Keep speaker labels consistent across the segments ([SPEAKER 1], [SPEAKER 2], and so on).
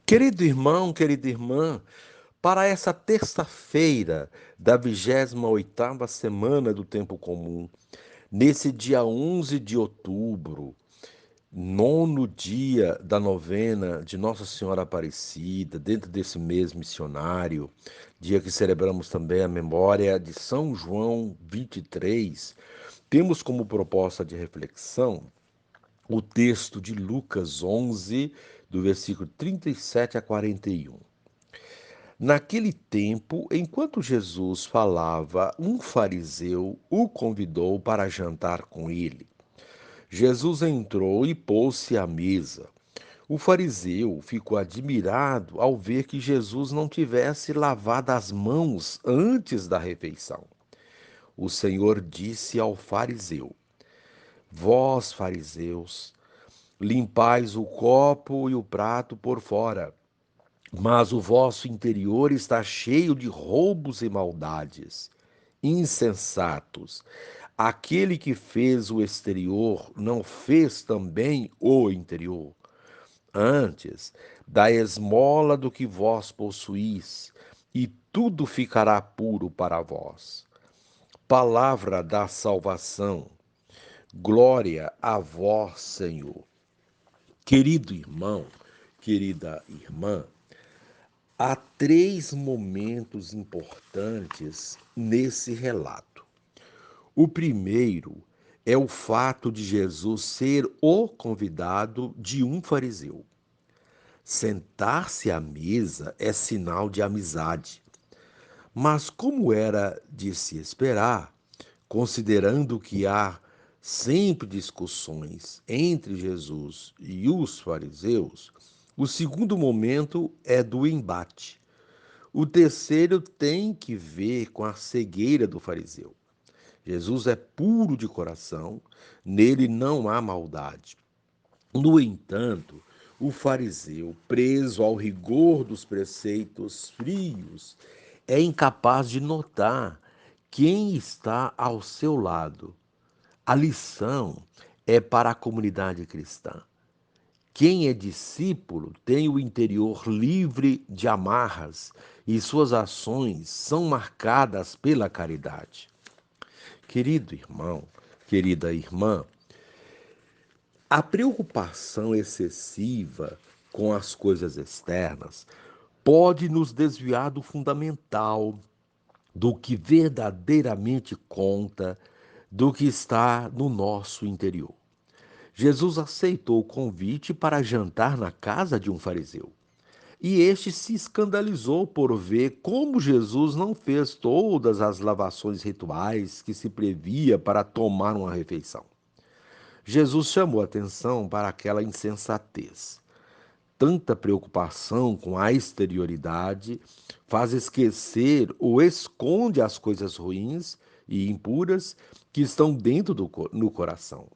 [SPEAKER 1] Querido irmão, querida irmã, para essa terça-feira da 28ª semana do tempo comum, nesse dia 11 de outubro, nono dia da novena de Nossa Senhora Aparecida, dentro desse mês missionário, dia que celebramos também a memória de São João 23, temos como proposta de reflexão o texto de Lucas 11, do versículo 37 a 41. Naquele tempo, enquanto Jesus falava, um fariseu o convidou para jantar com ele. Jesus entrou e pôs-se à mesa. O fariseu ficou admirado ao ver que Jesus não tivesse lavado as mãos antes da refeição. O Senhor disse ao fariseu: Vós, fariseus, limpais o copo e o prato por fora, mas o vosso interior está cheio de roubos e maldades. Insensatos! Aquele que fez o exterior não fez também o interior? Antes, da esmola do que vós possuís, e tudo ficará puro para vós. Palavra da salvação. Glória a vós, Senhor. Querido irmão, querida irmã, há três momentos importantes nesse relato. O primeiro é o fato de Jesus ser o convidado de um fariseu. Sentar-se à mesa é sinal de amizade, mas, como era de se esperar, considerando que há sempre discussões entre Jesus e os fariseus, o segundo momento é do embate. O terceiro tem que ver com a cegueira do fariseu. Jesus é puro de coração, nele não há maldade. No entanto, o fariseu, preso ao rigor dos preceitos frios, é incapaz de notar quem está ao seu lado. A lição é para a comunidade cristã. Quem é discípulo tem o interior livre de amarras e suas ações são marcadas pela caridade. Querido irmão, querida irmã, a preocupação excessiva com as coisas externas pode nos desviar do fundamental, do que verdadeiramente conta, do que está no nosso interior. Jesus aceitou o convite para jantar na casa de um fariseu. E este se escandalizou por ver como Jesus não fez todas as lavações rituais que se previa para tomar uma refeição. Jesus chamou atenção para aquela insensatez. Tanta preocupação com a exterioridade faz esquecer ou esconde as coisas ruins e impuras que estão dentro no coração.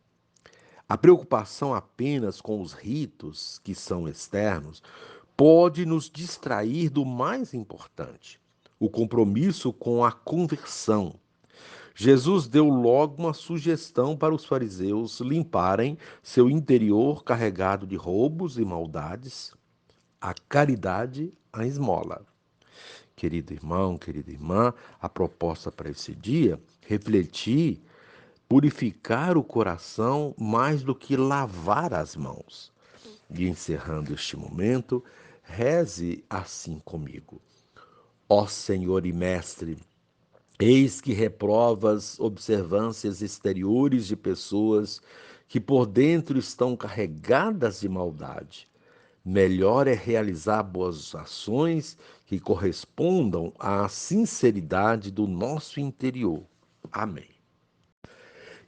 [SPEAKER 1] A preocupação apenas com os ritos que são externos pode nos distrair do mais importante, o compromisso com a conversão. Jesus deu logo uma sugestão para os fariseus limparem seu interior carregado de roubos e maldades, a caridade, a esmola. Querido irmão, querida irmã, a proposta para esse dia, refletir, purificar o coração mais do que lavar as mãos. E encerrando este momento, reze assim comigo. Ó Senhor e Mestre, eis que reprovas observâncias exteriores de pessoas que por dentro estão carregadas de maldade. Melhor é realizar boas ações que correspondam à sinceridade do nosso interior. Amém.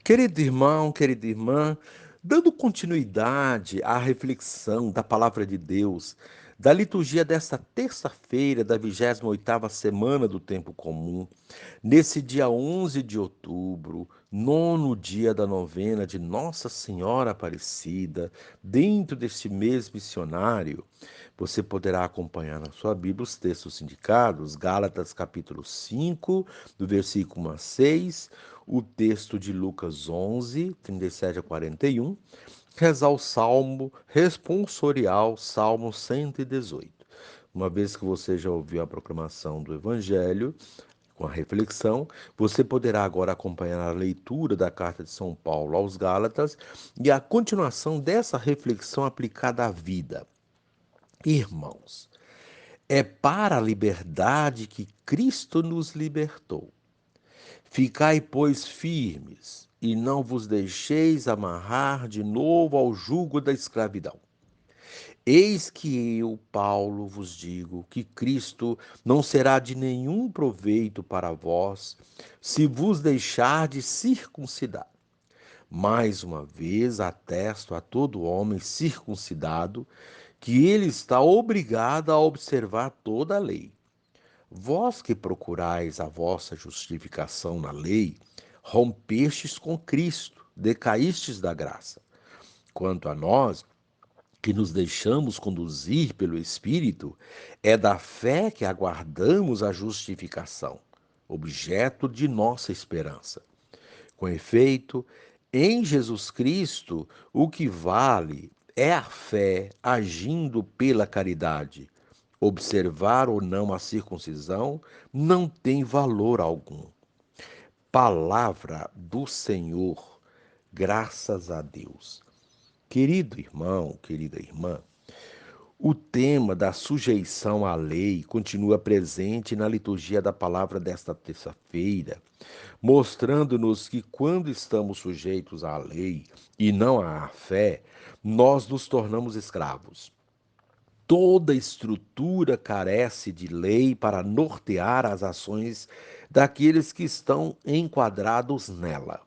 [SPEAKER 1] Querido irmão, querida irmã, dando continuidade à reflexão da palavra de Deus, da liturgia desta terça-feira da 28ª semana do tempo comum, nesse dia 11 de outubro, nono dia da novena de Nossa Senhora Aparecida, dentro deste mês missionário, você poderá acompanhar na sua Bíblia os textos indicados, Gálatas capítulo 5, do versículo 1 a 6, o texto de Lucas 11, 37 a 41, rezar o salmo responsorial, Salmo 118. Uma vez que você já ouviu a proclamação do Evangelho, com a reflexão, você poderá agora acompanhar a leitura da carta de São Paulo aos Gálatas e a continuação dessa reflexão aplicada à vida. Irmãos, é para a liberdade que Cristo nos libertou. Ficai, pois, firmes, e não vos deixeis amarrar de novo ao jugo da escravidão. Eis que eu, Paulo, vos digo que Cristo não será de nenhum proveito para vós, se vos deixardes circuncidar. Mais uma vez atesto a todo homem circuncidado que ele está obrigado a observar toda a lei. Vós que procurais a vossa justificação na lei, rompestes com Cristo, decaístes da graça. Quanto a nós, que nos deixamos conduzir pelo Espírito, é da fé que aguardamos a justificação, objeto de nossa esperança. Com efeito, em Jesus Cristo, o que vale é a fé agindo pela caridade. Observar ou não a circuncisão não tem valor algum. Palavra do Senhor, graças a Deus. Querido irmão, querida irmã, o tema da sujeição à lei continua presente na liturgia da palavra desta terça-feira, mostrando-nos que quando estamos sujeitos à lei e não à fé, nós nos tornamos escravos. Toda estrutura carece de lei para nortear as ações daqueles que estão enquadrados nela.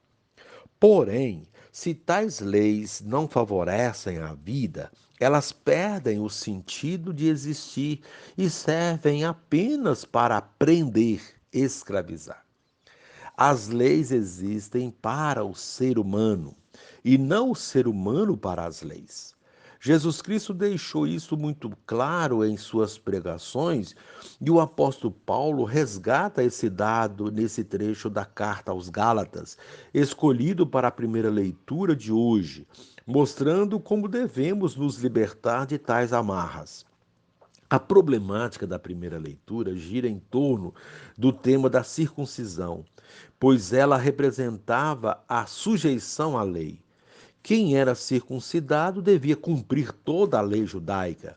[SPEAKER 1] Porém, se tais leis não favorecem a vida, elas perdem o sentido de existir e servem apenas para prender, escravizar. As leis existem para o ser humano e não o ser humano para as leis. Jesus Cristo deixou isso muito claro em suas pregações e o apóstolo Paulo resgata esse dado nesse trecho da carta aos Gálatas, escolhido para a primeira leitura de hoje, mostrando como devemos nos libertar de tais amarras. A problemática da primeira leitura gira em torno do tema da circuncisão, pois ela representava a sujeição à lei. Quem era circuncidado devia cumprir toda a lei judaica.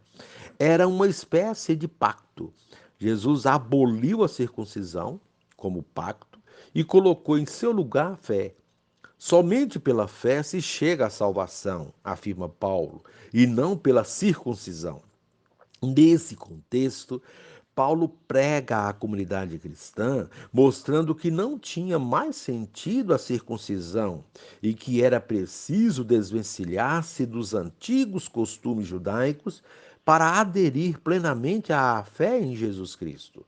[SPEAKER 1] Era uma espécie de pacto. Jesus aboliu a circuncisão como pacto e colocou em seu lugar a fé. Somente pela fé se chega à salvação, afirma Paulo, e não pela circuncisão. Nesse contexto, Paulo prega à comunidade cristã, mostrando que não tinha mais sentido a circuncisão e que era preciso desvencilhar-se dos antigos costumes judaicos para aderir plenamente à fé em Jesus Cristo.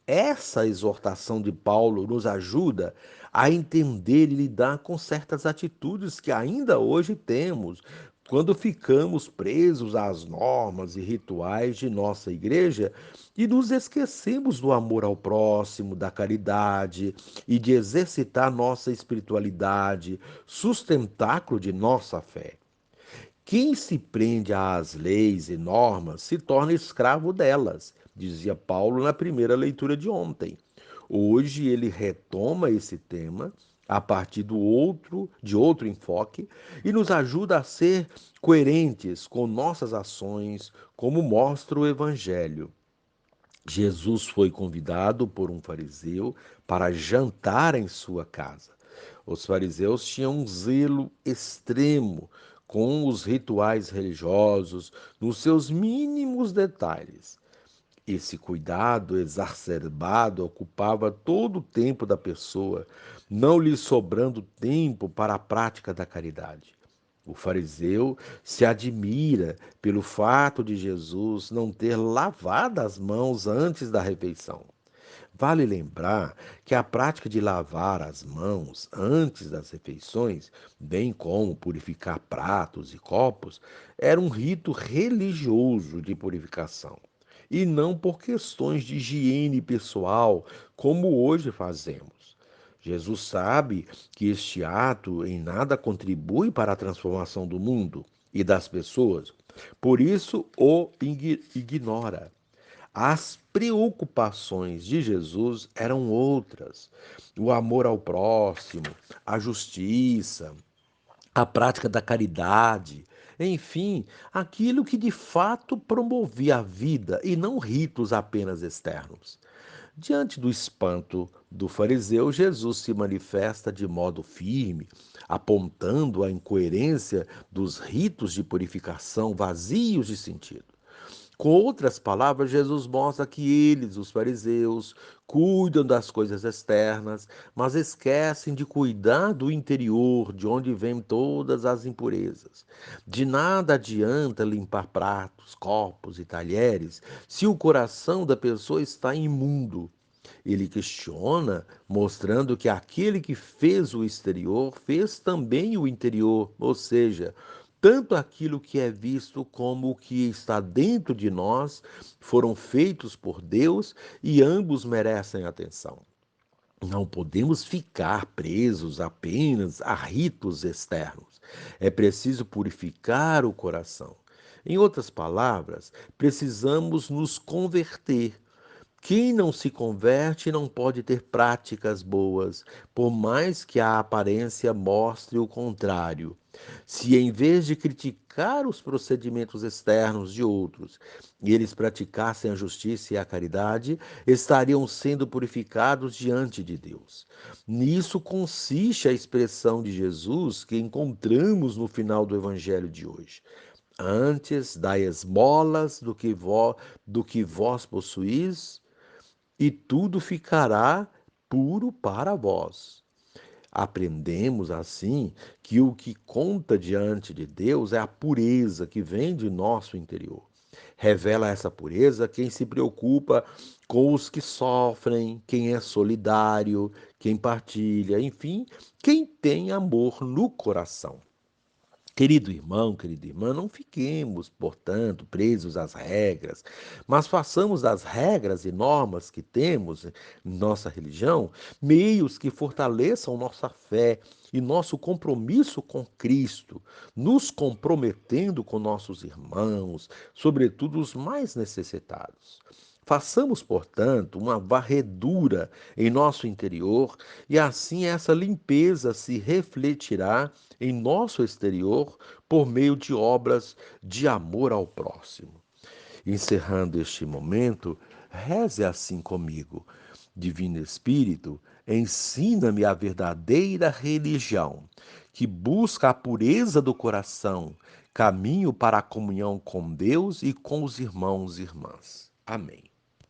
[SPEAKER 1] Essa exortação de Paulo nos ajuda a entender e lidar com certas atitudes que ainda hoje temos, quando ficamos presos às normas e rituais de nossa igreja e nos esquecemos do amor ao próximo, da caridade e de exercitar nossa espiritualidade, sustentáculo de nossa fé. Quem se prende às leis e normas se torna escravo delas, dizia Paulo na primeira leitura de ontem. Hoje ele retoma esse tema a partir de outro enfoque e nos ajuda a ser coerentes com nossas ações, como mostra o evangelho. Jesus foi convidado por um fariseu para jantar em sua casa. Os fariseus tinham um zelo extremo com os rituais religiosos, nos seus mínimos detalhes. Esse cuidado exacerbado ocupava todo o tempo da pessoa, não lhe sobrando tempo para a prática da caridade. O fariseu se admira pelo fato de Jesus não ter lavado as mãos antes da refeição. Vale lembrar que a prática de lavar as mãos antes das refeições, bem como purificar pratos e copos, era um rito religioso de purificação, e não por questões de higiene pessoal, como hoje fazemos. Jesus sabe que este ato em nada contribui para a transformação do mundo e das pessoas, por isso o ignora. As preocupações de Jesus eram outras: o amor ao próximo, a justiça, a prática da caridade, enfim, aquilo que de fato promovia a vida e não ritos apenas externos. Diante do espanto do fariseu, Jesus se manifesta de modo firme, apontando a incoerência dos ritos de purificação vazios de sentido. Com outras palavras, Jesus mostra que eles, os fariseus, cuidam das coisas externas, mas esquecem de cuidar do interior, de onde vêm todas as impurezas. De nada adianta limpar pratos, copos e talheres se o coração da pessoa está imundo. Ele questiona, mostrando que aquele que fez o exterior fez também o interior, ou seja, tanto aquilo que é visto como o que está dentro de nós foram feitos por Deus e ambos merecem atenção. Não podemos ficar presos apenas a ritos externos. É preciso purificar o coração. Em outras palavras, precisamos nos converter. Quem não se converte não pode ter práticas boas, por mais que a aparência mostre o contrário. Se em vez de criticar os procedimentos externos de outros, eles praticassem a justiça e a caridade, estariam sendo purificados diante de Deus. Nisso consiste a expressão de Jesus que encontramos no final do evangelho de hoje. Antes dai esmolas do que vós possuís, e tudo ficará puro para vós. Aprendemos assim que o que conta diante de Deus é a pureza que vem de nosso interior. Revela essa pureza quem se preocupa com os que sofrem, quem é solidário, quem partilha, enfim, quem tem amor no coração. Querido irmão, querida irmã, não fiquemos, portanto, presos às regras, mas façamos das regras e normas que temos em nossa religião meios que fortaleçam nossa fé e nosso compromisso com Cristo, nos comprometendo com nossos irmãos, sobretudo os mais necessitados. Façamos, portanto, uma varredura em nosso interior e assim essa limpeza se refletirá em nosso exterior por meio de obras de amor ao próximo. Encerrando este momento, reze assim comigo. Divino Espírito, ensina-me a verdadeira religião, que busca a pureza do coração, caminho para a comunhão com Deus e com os irmãos e irmãs. Amém.